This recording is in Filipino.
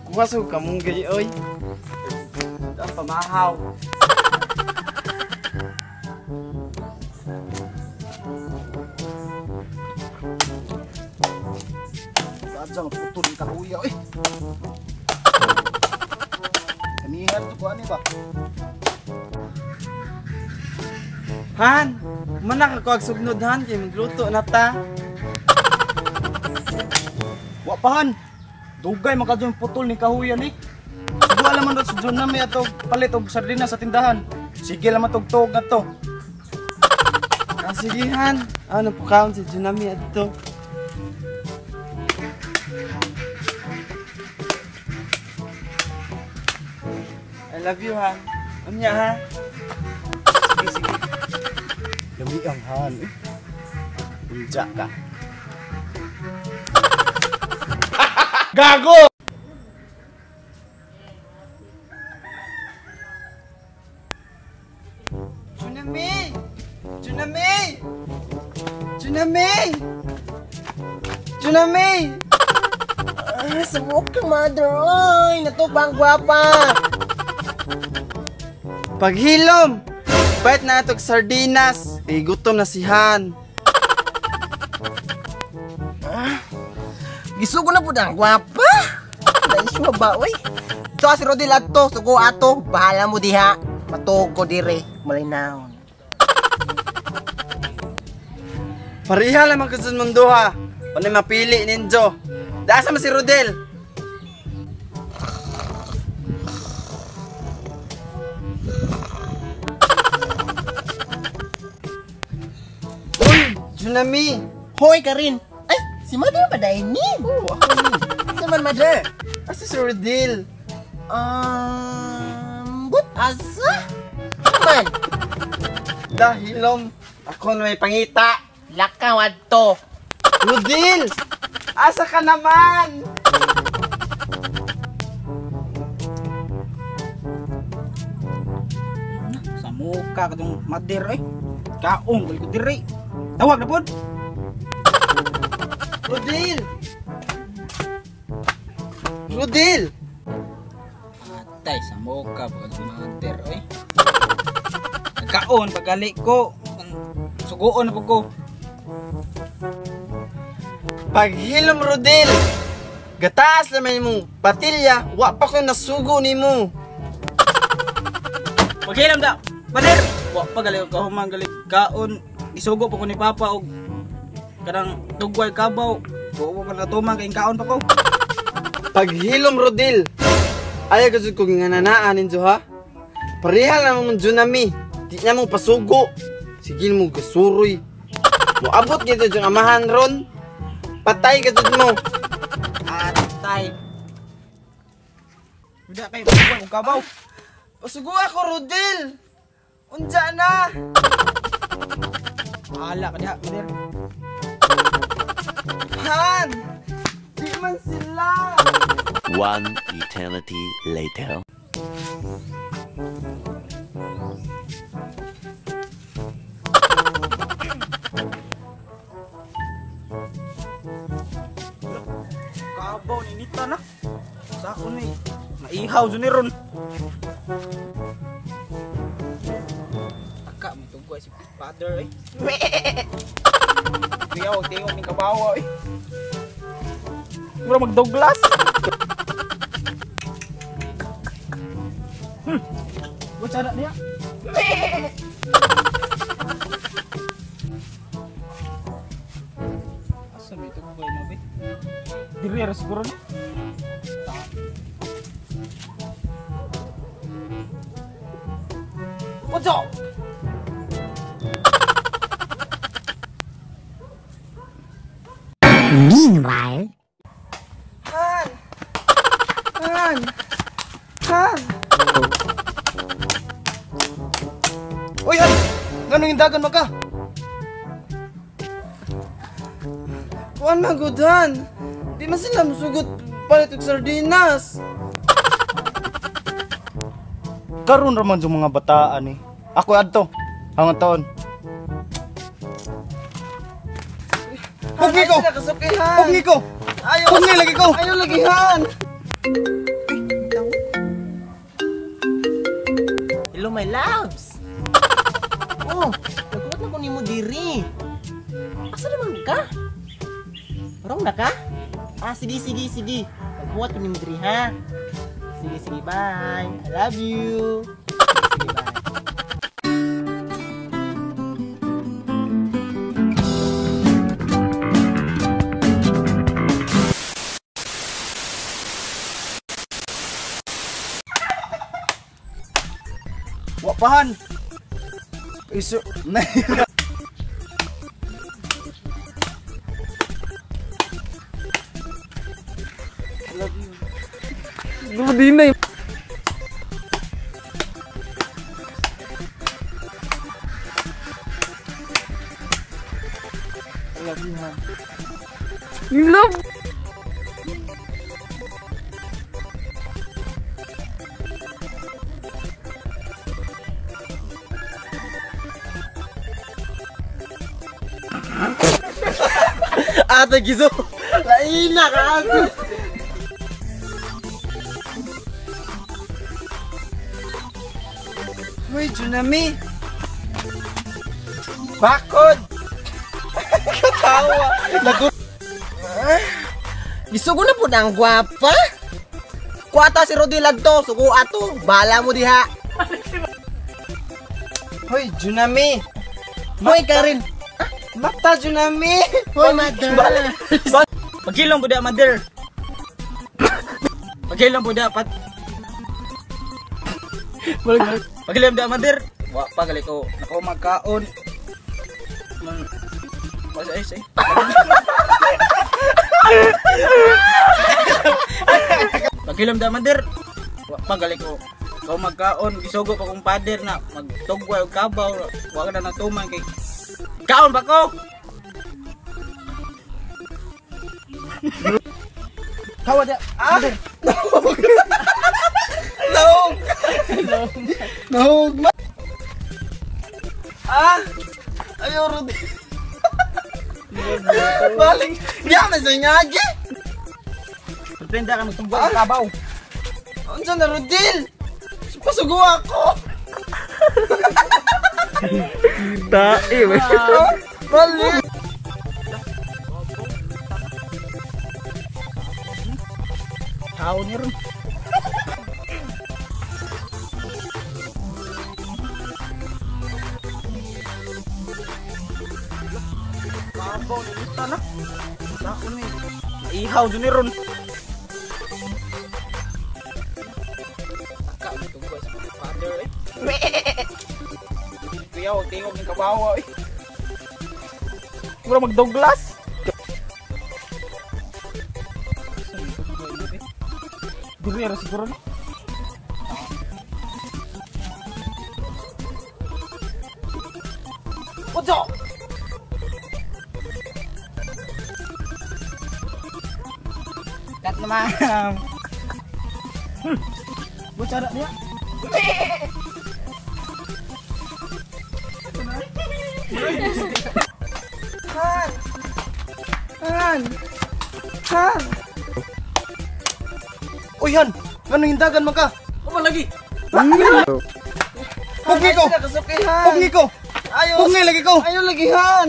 Kuwasog ka mong gay, oy. Ang pamahaw. Saan putol ka kuya, oy. Kanihan to ko ani ba? Han, mana ka kuwag sugnod han kay magluto na ta. Wa pahan. Dugay man kadto putol ni kahuya ni. Siguro alam man sa John nami ato palit og sardinas sa tindahan. Sige lang matugtog na to. Sige han, ano po kaon si Junami adto. I love you han. Anya ha. Sige sige. Dami ang han. Unja ka. Gago! Junami! Junami! Junami! Junami! Sumok kang mother, oy! Natubang gwapa! Paghilom! Bait na itong sardinas. Gutom na si Han. Gisugo na po na, gwapa! Naisyo ba, oy? So, si Rodil ato, sugo ato, bahala mo diha. Matug ko dire, malinaw. Pariha lamang ka sa mundo ha. Ano mapili ninjo? Daasa mo si Rodel. Uy, Junami. Hoy, Karin! Ay, si mother ba dahil ni? Oo, ako ni. Si man, mother? Asa si Rodel? But asa? Man, Dahilom. Ako na may pangita. lakaw adto. Rodel! Asa ka naman? Sa muka kadong mader eh. Kaong gali ko diri. Tawag na pod. Rodel! Rodel! Patay sa muka kadong mader eh. Kaon pagali ko. Suguon na po ko. Paghilom Rodel! Gataas naman mong patilya, wa pa ko nasugo ni mo. Paghilam da. Mader. Wa pagali ko humang gali kaon. Isugo po ko ni Papa og kanang tugway kabaw. Wa pa natumang kay kaon pa ko. Paghilom Rodel! Ayaw ka ko ngananaan ninyo ha? Parihal na mong Junami. Di na mong pasugo. Sige mo kasuroy. Muabot gito yung amahan ron. Patay ka dyan mo. Atay. Udah kay tugway og kabaw. Pasugo ako Rodel! Unja na! Ala ka diha, Mader. Han! Di man sila! One eternity later. Kabaw ni Nita na. Sa ako ni. Maihaw dyan ni Ron. Taka, may tugway si father eh. Kuya, huwag tingog ng kabawa eh. Mura mag-Douglas. What's that niya? Asa may tugway na be? Diri ara siguro ni. What's up? Meanwhile, Han! Han! Han! Uy, Han! Ganun yung dagan maka? Kuan magudan! Di man sila musugot palit og sardinas! Karon raman yung mga bataan eh. Ako adto. Hangang taon. Huwag ko! Sila kasukihan! Huwag ko! Ayaw. Pungi lagi ko. Ayaw lagihan. Hello my loves. Oh, nagkuot na ko nimo diri. Asa naman ka? Orong na ka? Sige. Nagkuot ko nimo diri ha. Sige, bye. I love you. Sige, bye. Wapahan. Isu. Ate gizo. Laina ka ate. Hoy, Junami. Bakod. Katawa. Gisugo na po ang gwapa. Kuwata si Rodil adto, sugo ato. Bala mo diha. Hoy, Junami. Hoy Karin. Mata, Junami. Hoy madam. Pagilong budak mother. Pagilong budak pat. Pagilong budak mother. Wa pa gali ko nako magkaon. Ay. Pagilom da mother. Wa pa gali ko. Kau magkaon gisugo pa kong pader na magtugwa og kabaw. Wa ka na natuman kay kaon ba ko? Kawa da. Nahog. Ayaw, Rudy. Balik. Yaman sa ingagi. Pagpenda ka magtugwa og kabaw. Andiyan na, Rodil. Pasugo ako. Balik. Kaon ni ron. Kabaw ni kita na. Sako ni. Ihaw dun ni ron. Kaka magtugwa sa mga father eh. Kuya, huwag tingog ng kabawa eh. Mura mag-Douglas. Gurera siguro no? Ojo! Kat naman! Bucara dia! Han. Uy, Han! Anong hindagan man ka? Apa lagi? Pugi ko! Kasapihan. Pugi ko! Ayaw. Pugi lagi ko! Ayaw lagihan.